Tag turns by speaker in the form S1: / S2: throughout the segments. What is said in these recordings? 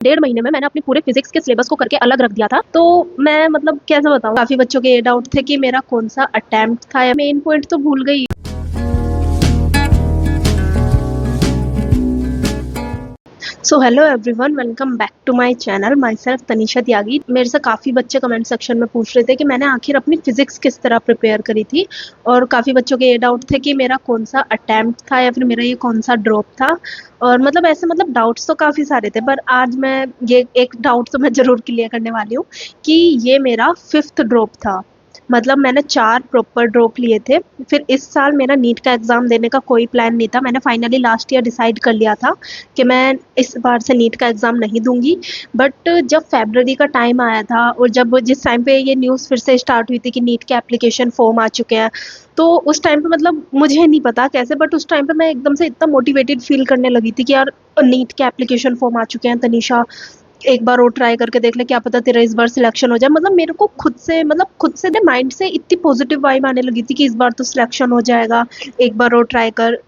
S1: डेढ़ महीने में मैंने अपनी पूरे फिजिक्स के सिलेबस को करके अलग रख दिया था। तो मैं मतलब कैसे बताऊँ, काफी बच्चों के ये डाउट थे कि मेरा कौन सा अटेम्प्ट था, या मेन पॉइंट तो भूल गई। So hello everyone, welcome back to my channel. Myself Tanisha Tyagi. मेरे से काफ़ी बच्चे कमेंट सेक्शन में पूछ रहे थे कि मैंने आखिर अपनी फिजिक्स किस तरह प्रिपेयर करी थी, और काफ़ी बच्चों के ये डाउट थे कि मेरा कौन सा अटेम्प्ट था या फिर मेरा ये कौन सा ड्रॉप था। और मतलब ऐसे मतलब डाउट्स तो काफ़ी सारे थे, पर आज मैं ये एक डाउट तो मैं ज़रूर क्लियर करने वाली हूँ कि ये मेरा 5th ड्रॉप था। मतलब मैंने 4 प्रॉपर ड्रॉप लिए थे। फिर इस साल मेरा नीट का एग्ज़ाम देने का कोई प्लान नहीं था। मैंने फाइनली लास्ट ईयर डिसाइड कर लिया था कि मैं इस बार से नीट का एग्ज़ाम नहीं दूंगी। बट जब फरवरी का टाइम आया था, और जब जिस टाइम पे ये न्यूज़ फिर से स्टार्ट हुई थी कि नीट के एप्लीकेशन फॉर्म आ चुके हैं, तो उस टाइम पे मतलब मुझे नहीं पता कैसे, बट उस टाइम पे मैं एकदम से इतना मोटिवेटेड फील करने लगी थी कि यार नीट के एप्लीकेशन फॉर्म आ चुके हैं तनीषा, एक बार और ट्राई करके देख ले, क्या पता तेरा इस बार सिलेक्शन हो जाए। मतलब मेरे को खुद से माइंड से इतनी पॉजिटिव वाइब आने लगी थी कि इस बार तो सिलेक्शन हो जाएगा, एक बार और ट्राई कर,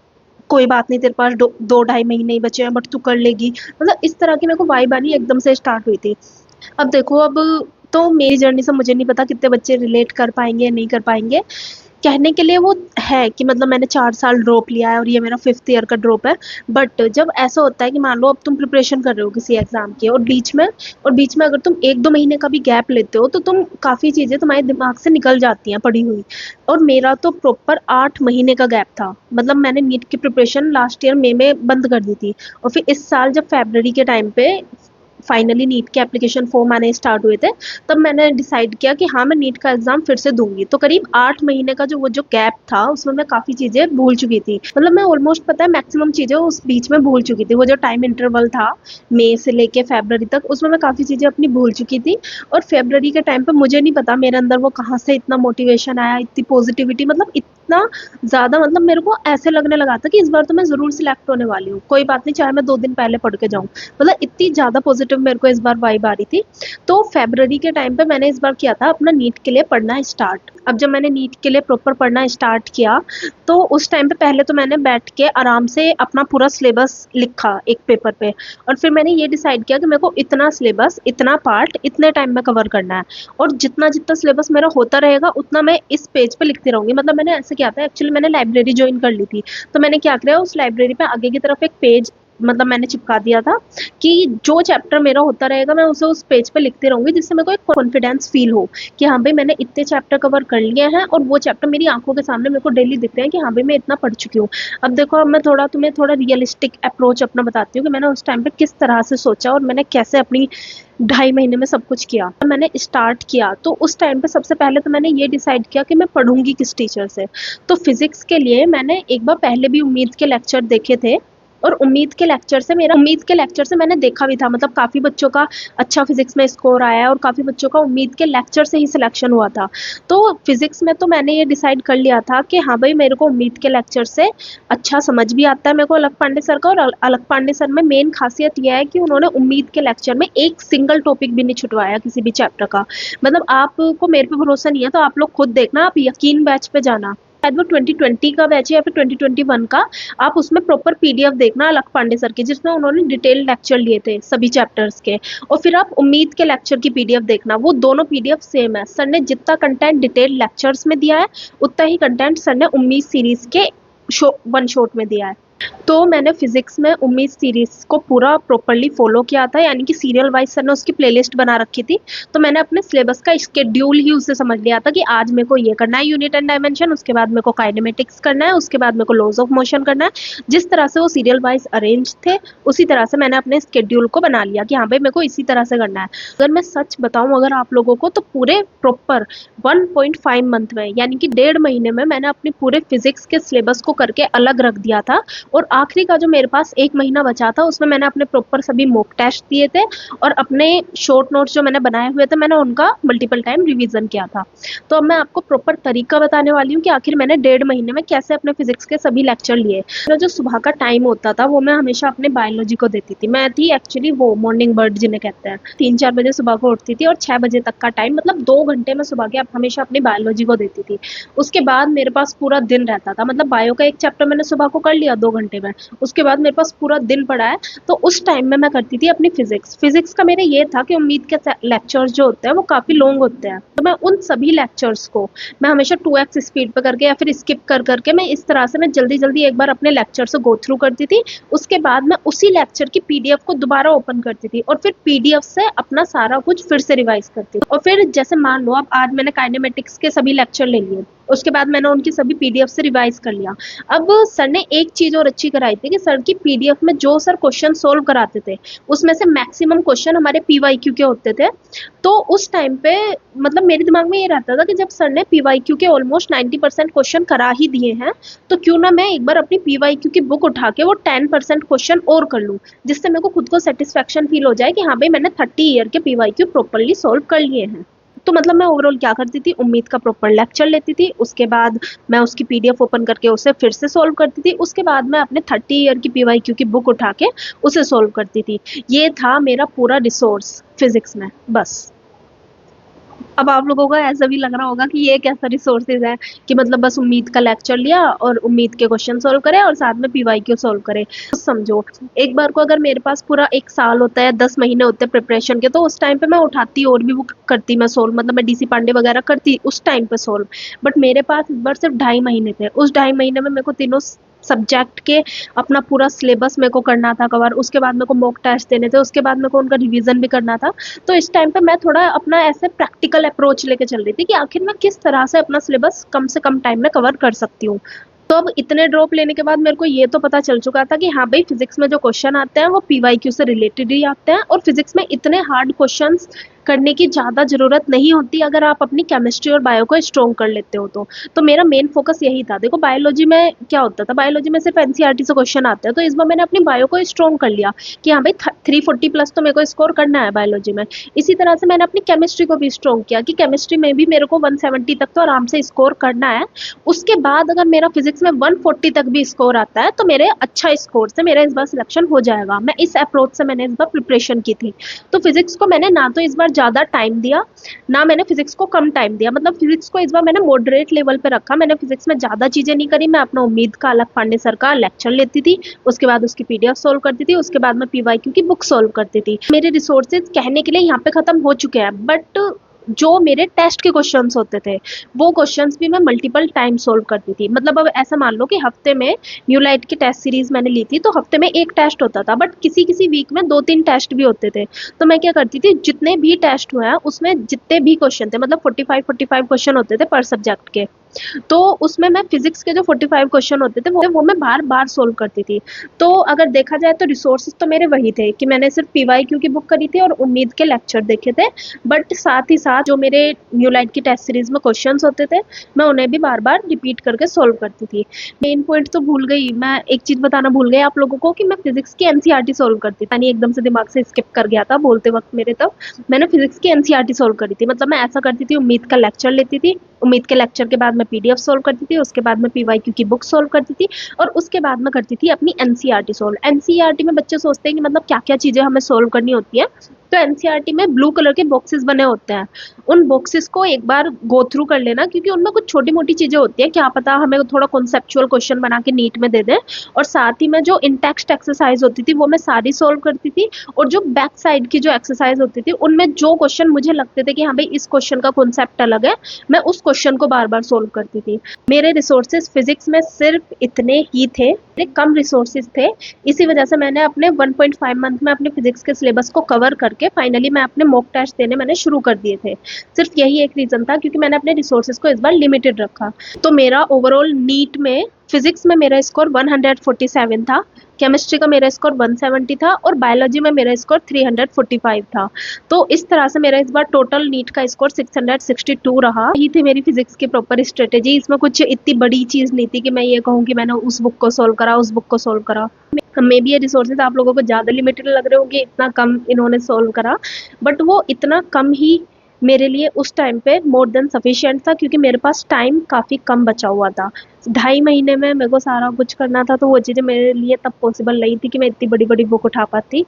S1: कोई बात नहीं, तेरे पास 2 ढाई महीने ही बचे हैं, बट तू कर लेगी। मतलब इस तरह की मेरे को वाइब आनी एकदम से स्टार्ट हुई थी। अब देखो, अब तो मेरी जर्नी से मुझे नहीं पता कितने बच्चे रिलेट कर पाएंगे या नहीं कर पाएंगे। कहने के लिए वो है कि मतलब मैंने 4 साल ड्रॉप लिया है और ये मेरा 5th ईयर का ड्रॉप है। बट जब ऐसा होता है कि मान लो अब तुम प्रिपरेशन कर रहे हो किसी एग्जाम की, और बीच में अगर तुम 1-2 महीने का भी गैप लेते हो, तो तुम काफ़ी चीज़ें तुम्हारे दिमाग से निकल जाती हैं पढ़ी हुई। और मेरा तो प्रॉपर 8 महीने का गैप था। मतलब मैंने नीट की प्रिपरेशन लास्ट ईयर मई में बंद कर दी थी, और फिर इस साल जब फरवरी के टाइम पे फाइनली नीट के एप्लीकेशन फॉर्म आने स्टार्ट हुए थे, तब मैंने डिसाइड किया कि हाँ, मैं नीट का एग्जाम फिर से दूंगी। तो करीब 8 महीने का जो गैप था, उसमें मैं काफ़ी चीज़ें भूल चुकी थी। मतलब मैं ऑलमोस्ट, पता है, मैक्सिमम चीज़ें उस बीच में भूल चुकी थी। वो जो टाइम इंटरवल था मई से लेके फरवरी तक, उसमें मैं काफ़ी चीज़ें अपनी भूल चुकी थी। और फरवरी के टाइम पे मुझे नहीं पता मेरे अंदर वो कहाँ से इतना मोटिवेशन आया, इतनी पॉजिटिविटी, मतलब इतना ज़्यादा। मतलब मेरे को ऐसे लगने लगा था कि इस बार तो मैं ज़रूर सिलेक्ट होने वाली हूँ, कोई बात नहीं, चाहे मैं 2 दिन पहले पढ़ के जाऊँ। मतलब इतनी ज़्यादा पॉजिटिव मेरे को इस बार वाइब आ रही थी। तो फरवरी के टाइम पे मैंने इस बार किया था अपना नीट के लिए पढ़ना स्टार्ट। अब जब मैंने नीट के लिए प्रॉपर पढ़ना स्टार्ट किया, तो उस टाइम पे पहले तो मैंने बैठ के आराम से अपना पूरा सिलेबस लिखा एक पेपर पे। और फिर मैंने ये डिसाइड किया कि मेरे को इतना सिलेबस, इतना पार्ट, इतने टाइम में कवर करना है। और जितना जितना सिलेबस मेरा होता रहेगा, उतना मैं इस पेज पे लिखती रहूंगी। मतलब मैंने ऐसे किया था, एक्चुअली मैंने लाइब्रेरी ज्वाइन कर ली थी। तो मैंने क्या किया, उस लाइब्रेरी पे आगे की तरफ एक पेज मतलब मैंने चिपका दिया था कि जो चैप्टर मेरा होता रहेगा, मैं उसे उस पेज पे लिखती रहूंगी, जिससे मेरे को एक कॉन्फिडेंस फील हो कि हाँ भाई, मैंने इतने चैप्टर कवर कर लिए हैं, और वो चैप्टर मेरी आंखों के सामने मेरे को डेली दिखते हैं कि हाँ भाई, मैं इतना पढ़ चुकी हूँ। अब देखो, अब मैं तुम्हें थोड़ा रियलिस्टिक अप्रोच अपना बताती हूँ कि मैंने उस टाइम पे किस तरह से सोचा और मैंने कैसे अपनी 2.5 महीने में सब कुछ किया। मैंने स्टार्ट किया तो उस टाइम पे सबसे पहले तो मैंने ये डिसाइड किया कि मैं पढ़ूंगी किस टीचर से। तो फिजिक्स के लिए मैंने एक बार पहले भी उम्मीद के लेक्चर देखे थे, और उम्मीद के लेक्चर से मैंने देखा भी था, मतलब काफ़ी बच्चों का अच्छा फिजिक्स में स्कोर आया है, और काफ़ी बच्चों का उम्मीद के लेक्चर से ही सिलेक्शन हुआ था। तो फिजिक्स में तो मैंने ये डिसाइड कर लिया था कि हाँ भाई, मेरे को उम्मीद के लेक्चर से अच्छा समझ भी आता है मेरे को अलग पांडे सर का। और अलग पांडे सर में मेन खासियत यह है कि उन्होंने उम्मीद के लेक्चर में एक सिंगल टॉपिक भी नहीं छुटवाया किसी भी चैप्टर का। मतलब आपको मेरे पे भरोसा नहीं है तो आप लोग खुद देखना, आप यकीन बैच पे जाना, शायद वो 2020 का बैच है या फिर 2021 का। आप उसमें प्रॉपर पीडीएफ देखना अलग पांडे सर की, जिसमें उन्होंने डिटेल लेक्चर लिए थे सभी चैप्टर्स के। और फिर आप उम्मीद के लेक्चर की पीडीएफ देखना, वो दोनों पीडीएफ सेम है। सर ने जितना कंटेंट डिटेल लेक्चर्स में दिया है, उतना ही कंटेंट सर ने उम्मीद सीरीज के वन शॉट में दिया है। तो मैंने फिजिक्स में उम्मीद सीरीज को पूरा प्रॉपर्ली फॉलो किया था, यानी कि सीरियल वाइज सर ने उसकी प्लेलिस्ट बना रखी थी। तो मैंने अपने सिलेबस का स्केड्यूल ही उससे समझ लिया था कि आज मेरे को ये करना है, यूनिट एंड डायमेंशन, उसके बाद मेरे को काइनेमेटिक्स करना है, उसके बाद मेरे को लॉज ऑफ मोशन करना है। जिस तरह से वो सीरियल वाइज अरेंज थे, उसी तरह से मैंने अपने स्केड्यूल को बना लिया कि हाँ भाई, मेरे को इसी तरह से करना है। अगर मैं सच बताऊँ अगर आप लोगों को, तो पूरे प्रॉपर 1.5 मंथ में, यानी कि 1.5 महीने में, मैंने अपने पूरे फिजिक्स के सिलेबस को करके अलग रख दिया था। और आखिरी का जो मेरे पास 1 महीना बचा था, उसमें मैंने अपने प्रॉपर सभी मॉक टेस्ट दिए थे, और अपने शॉर्ट नोट्स जो मैंने बनाए हुए थे, मैंने उनका मल्टीपल टाइम रिवीजन किया था। तो अब मैं आपको प्रॉपर तरीका बताने वाली हूँ कि आखिर मैंने 1.5 महीने में कैसे अपने फिजिक्स के सभी लेक्चर लिए। मेरा जो सुबह का टाइम होता था, वो मैं हमेशा अपने बायोलॉजी को देती थी। मैं थी एक्चुअली वो मॉर्निंग बर्ड जिन्हें कहते हैं। 3-4 बजे सुबह को उठती थी, और 6 बजे तक का टाइम, मतलब 2 घंटे में सुबह के हमेशा अपनी बायोलॉजी को देती थी। उसके बाद मेरे पास पूरा दिन रहता था। मतलब बायो का एक चैप्टर मैंने सुबह को कर लिया, घंटे में। उसके बाद मेरे पास पूरा दिन पड़ा है, तो उस टाइम में मैं करती थी अपनी फिजिक्स। फिजिक्स का मेरा ये था कि उम्मीद के लेक्चर्स जो होते हैं वो काफ़ी लॉन्ग होते हैं, तो मैं उन सभी लेक्चर्स को मैं हमेशा 2x स्पीड पे करके या फिर स्किप कर करके मैं इस तरह से मैं जल्दी जल्दी एक बार अपने लेक्चर से गो थ्रू करती थी। उसके बाद मैं उसी लेक्चर की पीडीएफ को दोबारा ओपन करती थी और फिर पीडीएफ से अपना सारा कुछ फिर से रिवाइज करती थी। और फिर जैसे मान लो अब आज मैंने काइनेमेटिक्स के सभी लेक्चर ले लिए, उसके बाद मैंने उनकी सभी पीडीएफ से रिवाइज कर लिया। अब सर ने एक चीज और अच्छी कराई थी कि सर की पीडीएफ में जो सर क्वेश्चन सोल्व कराते थे उसमें से मैक्सिमम क्वेश्चन हमारे पीवाईक्यू के होते थे। तो उस टाइम पे मतलब मेरे दिमाग में ये रहता था कि जब सर ने पीवाईक्यू के ऑलमोस्ट 90% क्वेश्चन करा ही दिए हैं, तो क्यों ना मैं एक बार अपनी पीवाईक्यू की बुक उठा के वो 10% क्वेश्चन और कर लूँ, जिससे मेरे को खुद को सेटिस्फेक्शन फील हो जाए कि हाँ भाई मैंने 30 ईयर के पीवाईक्यू प्रॉपरली सोल्व कर लिए हैं। तो मतलब मैं ओवरऑल क्या करती थी, उम्मीद का प्रॉपर लेक्चर लेती थी, उसके बाद मैं उसकी पीडीएफ ओपन करके उसे फिर से सोल्व करती थी, उसके बाद मैं अपने 30 ईयर की पीवाईक्यू की बुक उठा के उसे सोल्व करती थी। ये था मेरा पूरा रिसोर्स फिजिक्स में बस। अब आप लोगों को ऐसा भी लग रहा होगा कि ये कैसा रिसोर्सेज है कि मतलब बस उम्मीद का लेक्चर लिया और उम्मीद के क्वेश्चन सोल्व करे और साथ में पीवाईक्यू सोल्व करे। तो समझो एक बार को अगर मेरे पास पूरा एक साल होता है, 10 महीने होते हैं प्रिपरेशन के, तो उस टाइम पे मैं उठाती और भी वो करती मैं सोल्व, मतलब मैं डीसी पांडे वगैरह करती उस टाइम पे सोल्व। बट मेरे पास इस बार सिर्फ 2.5 महीने थे। उस 2.5 महीने में मेरे को तीनों सब्जेक्ट के अपना पूरा सिलेबस मेरे को करना था कवर, उसके बाद मेरे को मॉक टेस्ट देने थे, उसके बाद मेरे को उनका रिवीजन भी करना था। तो इस टाइम पे मैं थोड़ा अपना ऐसे प्रैक्टिकल अप्रोच लेके चल रही थी कि आखिर मैं किस तरह से अपना सिलेबस कम से कम टाइम में कवर कर सकती हूँ। तो अब इतने ड्रॉप लेने के बाद मेरे को ये तो पता चल चुका था कि हाँ भाई फिजिक्स में जो क्वेश्चन आते हैं वो पीवाईक्यू से रिलेटेड ही आते हैं, और फिजिक्स में इतने हार्ड क्वेश्चंस करने की ज़्यादा ज़रूरत नहीं होती अगर आप अपनी केमिस्ट्री और बायो को स्ट्रॉन्ग कर लेते हो तो मेरा मेन फोकस यही था। देखो बायोलॉजी में क्या होता था, बायोलॉजी में सिर्फ एनसीईआरटी से क्वेश्चन आते हैं, तो इस बार मैंने अपनी बायो को स्ट्रॉन्ग कर लिया कि हाँ भाई 340 प्लस तो मेरे को स्कोर करना है बायोलॉजी में। इसी तरह से मैंने अपनी केमिस्ट्री को भी स्ट्रॉन्ग किया कि केमिस्ट्री में भी मेरे को 170 तक तो आराम से स्कोर करना है। उसके बाद अगर मेरा फिजिक्स में 140 तक भी स्कोर आता है तो मेरे अच्छा स्कोर से मेरा इस बार सिलेक्शन हो जाएगा। मैं इस अप्रोच से मैंने इस बार प्रिपरेशन की थी। तो फिजिक्स को मैंने ना तो इस बार ज़्यादा टाइम दिया, ना मैंने फिजिक्स को कम टाइम दिया, मतलब फिजिक्स को इस बार मैंने मॉडरेट लेवल पे रखा। मैंने फिजिक्स में ज़्यादा चीज़ें नहीं करी। मैं अपना उम्मीद का अलग पांडे सर का लेक्चर लेती थी, उसके बाद उसकी पीडीएफ सोल्व करती थी, उसके बाद मैं पीवाईक्यू की बुक सोल्व करती थी। मेरे रिसोर्सेज कहने के लिए यहाँ पे खत्म हो चुके हैं, बट जो मेरे टेस्ट के क्वेश्चंस होते थे वो क्वेश्चंस भी मैं मल्टीपल टाइम सोल्व करती थी। मतलब अब ऐसा मान लो कि हफ्ते में न्यूलाइट की टेस्ट सीरीज मैंने ली थी, तो हफ्ते में एक टेस्ट होता था, बट किसी किसी वीक में 2-3 टेस्ट भी होते थे। तो मैं क्या करती थी, जितने भी टेस्ट हुए हैं उसमें जितने भी क्वेश्चन थे, मतलब 45 क्वेश्चन होते थे पर सब्जेक्ट के, तो उसमें मैं फिजिक्स के जो 45 क्वेश्चन होते थे वो मैं बार बार सोल्व करती थी। तो अगर देखा जाए तो रिसोर्सेज तो मेरे वही थे कि मैंने सिर्फ पीवाईक्यू की बुक करी थी और उम्मीद के लेक्चर देखे थे, बट साथ ही साथ जो मेरे न्यूलाइट की टेस्ट सीरीज में क्वेश्चंस होते थे मैं उन्हें भी बार बार रिपीट करके सोल्व करती थी। मेन पॉइंट तो भूल गई, मैं एक चीज बताना भूल गई आप लोगों को कि मैं फिजिक्स की एनसीईआरटी सोल्व करती थी। यानी एकदम से दिमाग से स्किप कर गया था बोलते वक्त मेरे, तब मैंने फिजिक्स की एनसीईआरटी सोल्व करी थी। मतलब मैं ऐसा करती थी, उम्मीद का लेक्चर लेती थी, उम्मीद के लेक्चर के बाद मैं पीडीएफ सोल्व करती थी, उसके बाद मैं पीवाईक्यू की बुक सोल्व करती थी, और उसके बाद मैं करती थी अपनी एनसीईआरटी सोल्व। एनसीईआरटी में बच्चे सोचते हैं कि मतलब क्या क्या चीज़ें हमें सोल्व करनी होती है, तो एनसीईआरटी में ब्लू कलर के बॉक्सेस बने होते हैं, उन बॉक्सेस को एक बार गो थ्रू कर लेना, क्योंकि उनमें कुछ छोटी मोटी चीज़ें होती हैं, क्या पता हमें थोड़ा कॉन्सेप्चुअल क्वेश्चन बना के नीट में दे दें। और साथ ही में जो इन टेक्स्ट एक्सरसाइज होती थी वो मैं सारी सोल्व करती थी, और जो बैक साइड की जो एक्सरसाइज होती थी उनमें जो क्वेश्चन मुझे लगते थे कि हाँ भाई इस क्वेश्चन का कॉन्सेप्ट अलग है, मैं उस क्वेश्चन को बार बार सोल्व करती थी। मेरे रिसोर्सेज फिजिक्स में सिर्फ इतने ही थे, मेरे कम रिसोर्सेज थे, इसी वजह से मैंने अपने 1.5 मंथ में अपने फिजिक्स के सिलेबस को कवर करके फाइनली मैं अपने मॉक टेस्ट देने मैंने शुरू कर दिए थे। सिर्फ यही एक रीज़न था, क्योंकि मैंने अपने रिसोर्सेज को इस बार लिमिटेड रखा। तो मेरा ओवरऑल नीट में फिजिक्स में मेरा स्कोर 147 था, केमिस्ट्री का मेरा स्कोर 170 था, और बायोलॉजी में मेरा स्कोर 345 था। तो इस तरह से मेरा इस बार टोटल नीट का स्कोर 662 रहा। यही थी मेरी फिजिक्स की प्रॉपर स्ट्रेटेजी। इसमें कुछ इतनी बड़ी चीज़ नहीं थी कि मैं ये कहूँ कि मैंने उस बुक को सोल्व करा, उस बुक को सोल्व करा। मे बी ये रिसोर्सेज आप लोगों को ज़्यादा लिमिटेड लग रहे होंगे, इतना कम इन्होंने सोल्व करा, बट वो इतना कम ही मेरे लिए उस टाइम पे मोर देन सफिशिएंट था, क्योंकि मेरे पास टाइम काफ़ी कम बचा हुआ था। ढाई महीने में मेरे को सारा कुछ करना था, तो वो चीज़ें मेरे लिए तब पॉसिबल नहीं थी कि मैं इतनी बड़ी-बड़ी बुक उठा पाती।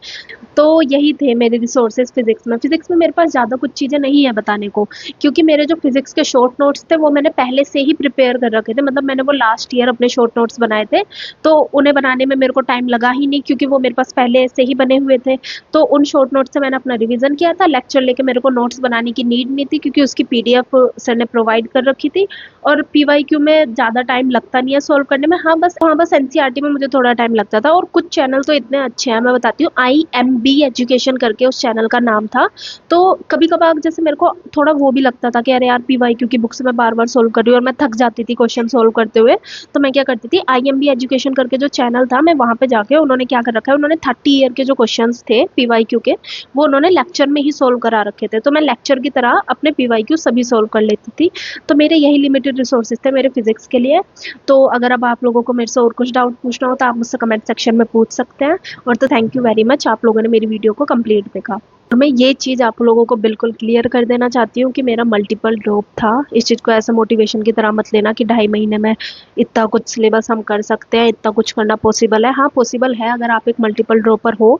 S1: तो यही थे मेरे रिसोर्सेज़ फिज़िक्स में। फिज़िक्स में मेरे पास ज़्यादा कुछ चीज़ें नहीं है बताने को, क्योंकि मेरे जो फिज़िक्स के शॉर्ट नोट्स थे वो मैंने पहले से ही प्रिपेयर कर रखे थे। मतलब मैंने वो लास्ट ईयर अपने शॉर्ट नोट्स बनाए थे, तो उन्हें बनाने में मेरे को टाइम लगा ही नहीं, क्योंकि वो मेरे पास पहले से ही बने हुए थे। तो उन शॉर्ट नोट्स से मैंने अपना रिवीजन किया था। लेक्चर लेके मेरे को नोट्स बनाने की नीड नहीं थी, क्योंकि उसकी पीडीएफ सर ने प्रोवाइड कर रखी थी। और पीवाईक्यू में ज़्यादा टाइम लगता नहीं है सॉल्व करने में। हाँ बस एनसीईआरटी में मुझे थोड़ा टाइम लगता था। और कुछ चैनल तो इतने अच्छे हैं, मैं बताती हूँ। IMB एजुकेशन करके उस चैनल का नाम था। तो कभी कभार जैसे मेरे को थोड़ा वो भी लगता था कि अरे यार, पीवाईक्यू की बुक से मैं बार बार सोल्व कर रही हूँ और मैं थक जाती थी क्वेश्चन सोल्व करते हुए। तो मैं क्या करती थी, IMB एजुकेशन करके जो चैनल था, मैं वहाँ पे जाके, उन्होंने क्या कर रखा है, उन्होंने 30 ईयर के जो क्वेश्चन थे पीवाईक्यू के, वो उन्होंने लेक्चर में ही सोल्व करा रखे थे। तो मैं लेक्चर की तरह अपने पीवाईक्यू सभी सोल्व कर लेती थी। तो मेरे यही लिमिटेड रिसोर्सेज थे मेरे फिजिक्स के लिए। तो अगर अब आप लोगों को मेरे से और कुछ डाउट पूछना हो तो आप मुझसे कमेंट सेक्शन में पूछ सकते हैं। और तो थैंक यू वेरी मच, आप लोगों ने मेरी वीडियो को कंप्लीट देखा। तो मैं ये चीज़ आप लोगों को बिल्कुल क्लियर कर देना चाहती हूँ कि मेरा मल्टीपल ड्रॉप था। इस चीज़ को ऐसा मोटिवेशन की तरह मत लेना कि 2.5 महीने में इतना कुछ सिलेबस हम कर सकते हैं, इतना कुछ करना पॉसिबल है। हाँ, पॉसिबल है अगर आप एक मल्टीपल ड्रॉपर हो।